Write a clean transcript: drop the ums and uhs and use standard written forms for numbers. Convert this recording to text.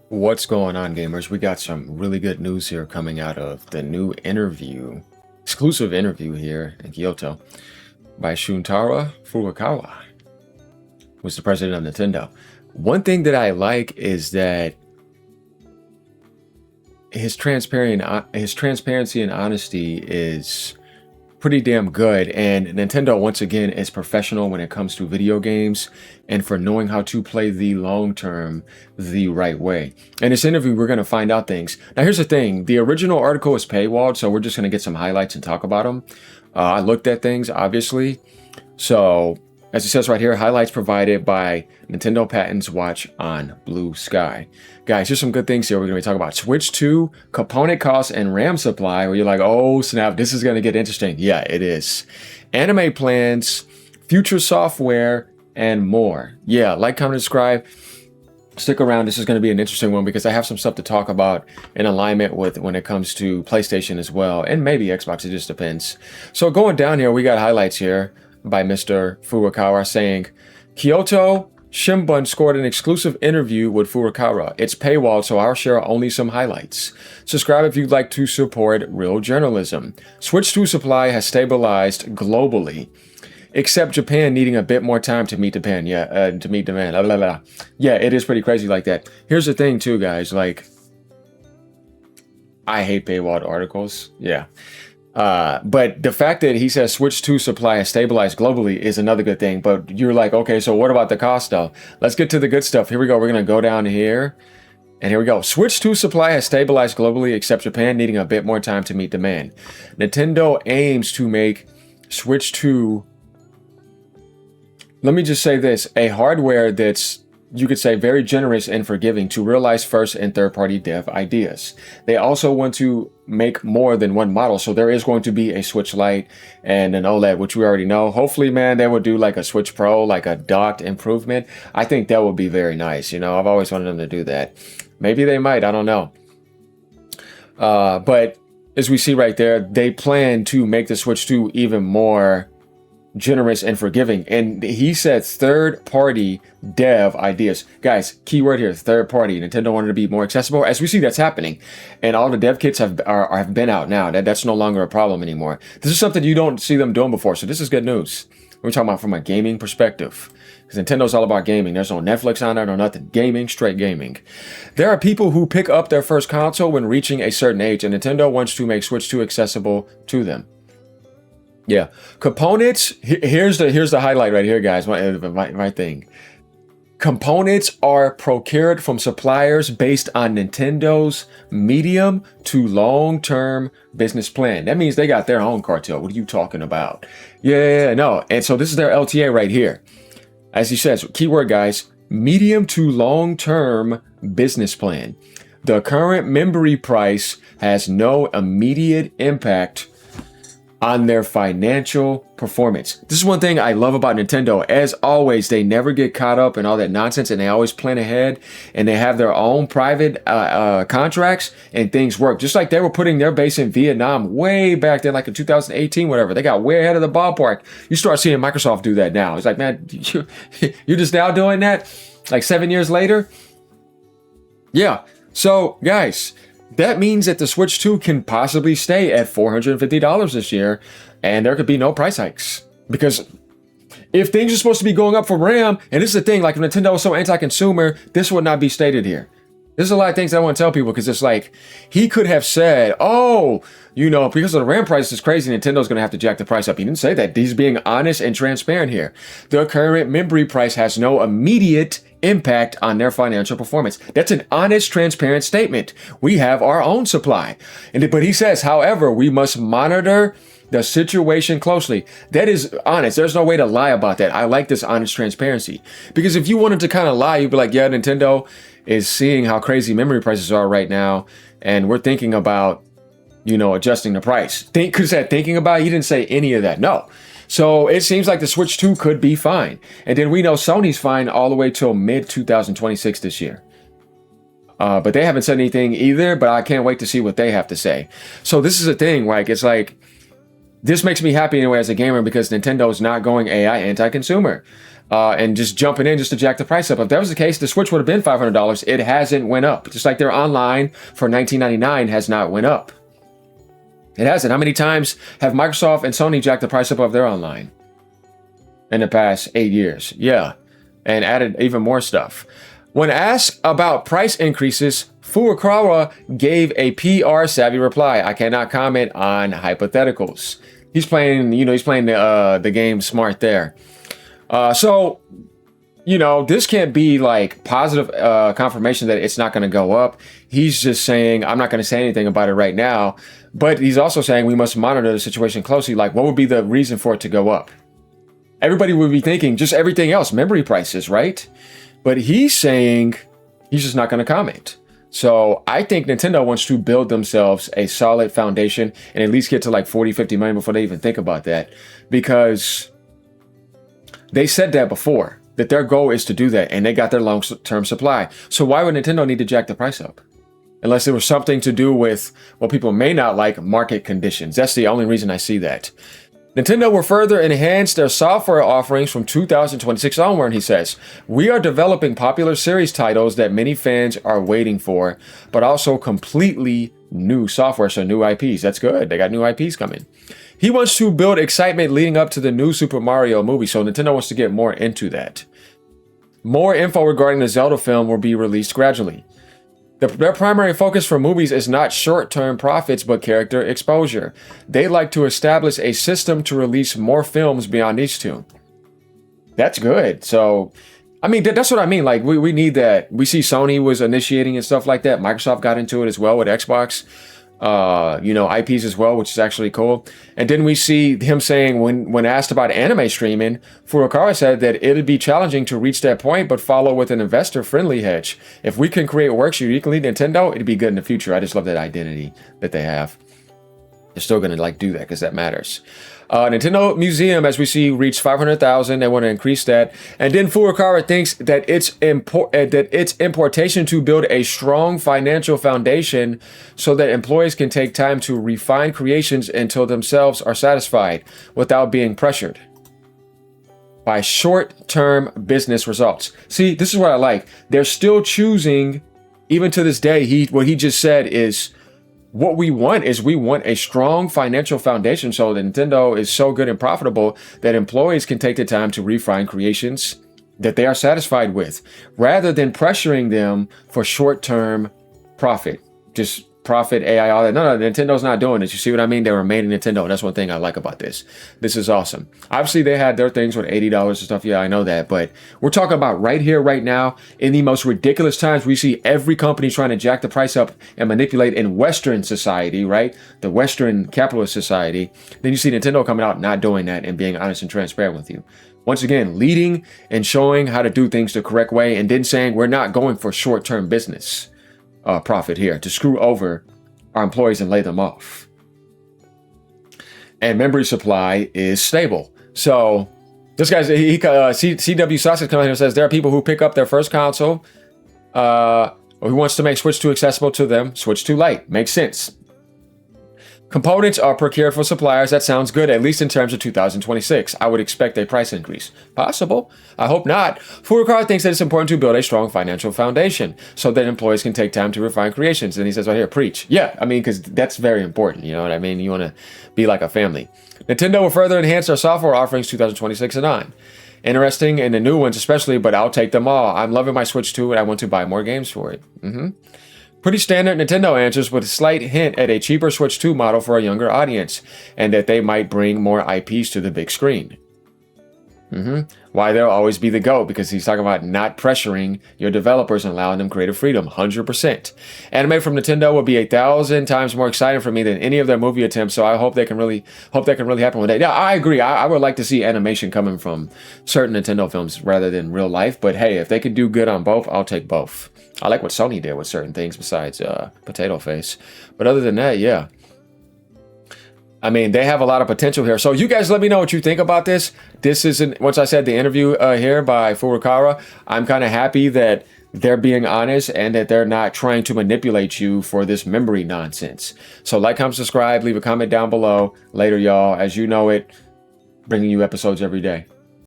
What's going on, gamers? We got some really good news here coming out of the new exclusive interview here in Kyoto by Shuntaro Furukawa, who's the president of Nintendo. One thing that I like is that his transparency and honesty is pretty damn good, and Nintendo once again is professional when it comes to video games and for knowing how to play the long term the right way. In this interview, we're going to find out things. Now, here's the thing. The original article is paywalled, so we're just going to get some highlights and talk about them. I looked at things, obviously. So, as it says right here, highlights provided by Nintendo Patents Watch on Blue Sky. Guys, here's some good things here we're going to be talking about. Switch 2, component costs, and RAM supply, where you're like, oh snap, this is going to get interesting. Yeah, it is. Anime plans, future software, and more. Yeah, like, comment, subscribe. Stick around. This is going to be an interesting one because I have some stuff to talk about in alignment with when it comes to PlayStation as well, and maybe Xbox. It just depends. So going down here, we got highlights here by Mr. Furukawa saying, Kyoto Shimbun scored an exclusive interview with Furukawa. It's paywalled, so I'll share only some highlights. Subscribe if you'd like to support real journalism. Switch 2 supply has stabilized globally, except Japan needing a bit more time to meet demand. To meet demand. Blah, blah, blah. Yeah, it is pretty crazy like that. Here's the thing too, guys. Like, I hate paywalled articles. Yeah. But the fact that he says Switch 2 supply has stabilized globally is another good thing. But you're like, okay, so what about the cost though? Let's get to the good stuff. Here we go. We're going to go down here. And here we go. Switch 2 supply has stabilized globally, except Japan needing a bit more time to meet demand. Nintendo aims to make Switch 2, let me just say this, a hardware that's, you could say, very generous and forgiving to realize first and third-party dev ideas. They also want to make more than one model, so there is going to be a Switch Lite and an OLED, which we already know. Hopefully, man, they would do like a Switch Pro, like a docked improvement. I think that would be very nice. You know, I've always wanted them to do that. Maybe they might, I don't know. But as we see right there, they plan to make the Switch 2 even more generous and forgiving. And he said third-party dev ideas. Guys, keyword here, third-party. Nintendo wanted to be more accessible. As we see, that's happening. And all the dev kits have been out now. That's no longer a problem anymore. This is something you don't see them doing before, so this is good news. We're talking about from a gaming perspective. Because Nintendo's all about gaming. There's no Netflix on it or nothing. Gaming, straight gaming. There are people who pick up their first console when reaching a certain age, and Nintendo wants to make Switch 2 accessible to them. Yeah, components. Here's the highlight right here, guys. My thing. Components are procured from suppliers based on Nintendo's medium to long-term business plan. That means they got their own cartel. What are you talking about? Yeah, no. And so this is their LTA right here. As he says, keyword, guys, medium to long-term business plan. The current memory price has no immediate impact on their financial performance. This is one thing I love about Nintendo. As always, they never get caught up in all that nonsense, and they always plan ahead, and they have their own private contracts, and things work. Just like they were putting their base in Vietnam way back then, like in 2018, whatever. They got way ahead of the ballpark. You start seeing Microsoft do that now. It's like, man, you're just now doing that? Like 7 years later? Yeah. So, guys, that means that the Switch 2 can possibly stay at $450 this year, and there could be no price hikes. Because if things are supposed to be going up for RAM, and this is the thing, like if Nintendo is so anti-consumer, this would not be stated here. There's a lot of things I want to tell people, because it's like, he could have said, oh, you know, because of the RAM price is crazy, Nintendo's going to have to jack the price up. He didn't say that. He's being honest and transparent here. The current memory price has no immediate impact on their financial performance. That's an honest, transparent statement. We have our own supply. But he says, however, we must monitor the situation closely. That is honest. There's no way to lie about that. I like this honest transparency. Because if you wanted to kind of lie, you'd be like, yeah, Nintendo is seeing how crazy memory prices are right now, and we're thinking about, you know, adjusting the price. Because that thinking about, he didn't say any of that. No. So it seems like the Switch 2 could be fine. And then we know Sony's fine all the way till mid-2026 this year. But they haven't said anything either, but I can't wait to see what they have to say. So this is a thing, like, it's like, this makes me happy anyway as a gamer, because Nintendo is not going AI anti-consumer. and just jumping in just to jack the price up. If that was the case, the Switch would have been $500. It hasn't went up. Just like their online for $19.99 has not went up. It hasn't. How many times have Microsoft and Sony jacked the price up of their online in the past 8 years? Yeah, and added even more stuff. When asked about price increases, Furukawa gave a PR-savvy reply. I cannot comment on hypotheticals. He's playing, the game smart there. So, this can't be like positive confirmation that it's not going to go up. He's just saying, I'm not going to say anything about it right now. But he's also saying we must monitor the situation closely. Like, what would be the reason for it to go up? Everybody would be thinking just everything else, memory prices, right? But he's saying he's just not going to comment. So I think Nintendo wants to build themselves a solid foundation and at least get to like 40, 50 million before they even think about that. Because they said that before, that their goal is to do that, and they got their long-term supply. So why would Nintendo need to jack the price up? Unless it was something to do with what people may not like, market conditions. That's the only reason I see that. Nintendo will further enhance their software offerings from 2026 onward, he says. We are developing popular series titles that many fans are waiting for, but also completely new software, so new IPs. That's good. They got new IPs coming. He wants to build excitement leading up to the new Super Mario movie, so Nintendo wants to get more into that. More info regarding the Zelda film will be released gradually. Their primary focus for movies is not short-term profits, but character exposure. They like to establish a system to release more films beyond these two. That's good. So, I mean, that's what I mean. Like, we need that. We see Sony was initiating and stuff like that. Microsoft got into it as well with Xbox. IPs as well, which is actually cool. And then we see him saying when asked about anime streaming, Furukawa said that it'd be challenging to reach that point, but follow with an investor-friendly hedge. If we can create works uniquely Nintendo, it'd be good in the future. I just love that identity that they have. They're still going to do that because that matters. Nintendo Museum, as we see, reached 500,000. They want to increase that. And then Furukawa thinks that its importation to build a strong financial foundation so that employees can take time to refine creations until themselves are satisfied without being pressured by short-term business results. See, this is what I like. They're still choosing, even to this day, what he just said is, what we want is a strong financial foundation so that Nintendo is so good and profitable that employees can take the time to refine creations that they are satisfied with, rather than pressuring them for short-term profit. Just profit, AI, all that. No, Nintendo's not doing this. You see what I mean? They remain Nintendo. That's one thing I like about this. This is awesome. Obviously, they had their things with $80 and stuff. Yeah, I know that. But we're talking about right here, right now, in the most ridiculous times. We see every company trying to jack the price up and manipulate in Western society, right? The Western capitalist society. Then you see Nintendo coming out not doing that and being honest and transparent with you. Once again, leading and showing how to do things the correct way, and then saying we're not going for short-term business profit here to screw over our employees and lay them off. And memory supply is stable. So this guy's CW Sausage comes here and says there are people who pick up their first console or who wants to make Switch 2 accessible to them. Switch 2 Lite makes sense. Components are procured for suppliers. That sounds good, at least in terms of 2026. I would expect a price increase. Possible. I hope not. Furukawa thinks that it's important to build a strong financial foundation so that employees can take time to refine creations. And he says, right here, preach. Yeah, I mean, because that's very important. You know what I mean? You want to be like a family. Nintendo will further enhance their software offerings 2026 and on. Interesting, and the new ones especially, but I'll take them all. I'm loving my Switch 2 and I want to buy more games for it. Pretty standard Nintendo answers with a slight hint at a cheaper Switch 2 model for a younger audience, and that they might bring more IPs to the big screen. Why they'll always be the GOAT, because he's talking about not pressuring your developers and allowing them creative freedom, 100%. Anime from Nintendo will be 1,000 times more exciting for me than any of their movie attempts, so I hope that can really happen one day. Yeah, I agree. I would like to see animation coming from certain Nintendo films rather than real life, but hey, if they can do good on both, I'll take both. I like what Sony did with certain things besides Potato Face. But other than that, yeah. I mean, they have a lot of potential here. So you guys let me know what you think about this. This isn't, once I said the interview here by Furukawa, I'm kind of happy that they're being honest and that they're not trying to manipulate you for this memory nonsense. So like, comment, subscribe, leave a comment down below. Later, y'all. As you know it, bringing you episodes every day.